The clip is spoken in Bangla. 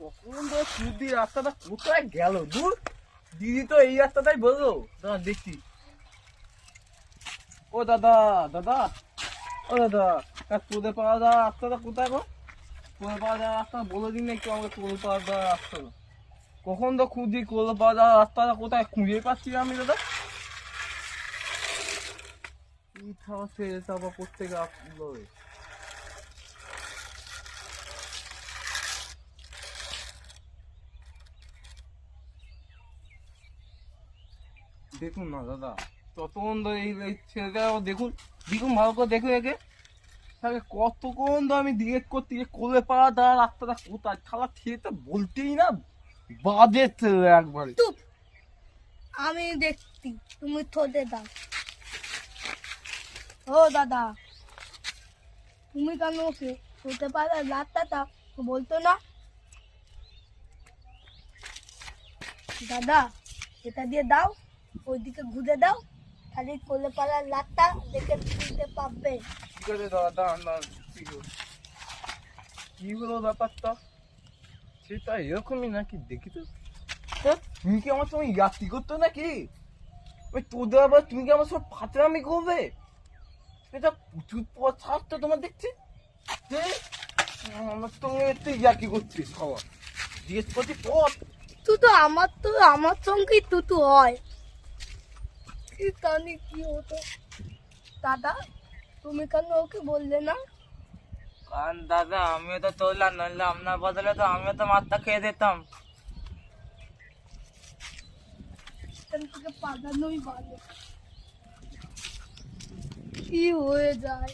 কখন তো সুদি রাস্তাটা কোথায় গেল? দূর দিদি তো এই রাস্তাটাই বললো। দাদা দেখছি। ও দাদা দাদা, ও দাদা, তোদের পাওয়া যাওয়া রাস্তাটা কোথায় গো? তোদের পাওয়া যাওয়া রাস্তা বলে দিন না একটু আমাকে। তোদের পাওয়া যাওয়া রাস্তাটা কখন তো খুঁজি, তোদের পাওয়া যাওয়া রাস্তাটা কোথায় খুঁজে পাচ্ছি না আমি দাদা। এই খাওয়া ছেলেটা আবার কোথেকে আসলো? দেখুন না দাদা, ততক্ষণ ধরে এই ছেলেটা দেখুন, দেখুন ভালো করে দেখুন একে। তাহলে কতক্ষণ তো আমি জিজ্ঞেস করছি যে কোলে পাড়া দেওয়া রাস্তাটা কোথায়। খালা ছেলেটা বলতেই না, বাজে ছেলে একবারে। চুপ, আমি দেখছি, তুমি থোদে দাও। ও দাদা, তুমি কেন ওকে হতে পারে রাস্তাটা বলতো না? দাদা, এটা দিয়ে দাও, ওইদিকে ঘুরে দাও, খালি কোলে পাড়ার লাটটা দেখে তুলতে পারবে। ঠিক আছে দাদা, দাঁড়ান দাঁড়ান, কি হলো ব্যাপারটা? সেটা এরকমই নাকি দেখি তো। হ্যাঁ, তুমি কি আমার সঙ্গে ইয়ার্কি করতো নাকি? ওই তোদের আবার তুমি কি আমার সব ফাতরামি করবে? এটা প্রচুর পথ ছাড়তো তোমার দেখছি। হ্যাঁ, আমার সঙ্গে একটু ইয়ার্কি করছিস খাওয়া জিজ্ঞেস করছি পথ। আমার সঙ্গেই তুতু হয়। কি জানি কি হতো। দাদা, তুমি কেন ওকে বললে না? কারণ দাদা আমিও তো তোলার, নইলে আপনার বদলে তো আমিও তো মাত্রা খেয়ে দিতাম। এখান থেকে পালানোই ভালো। কি হয়ে যায়।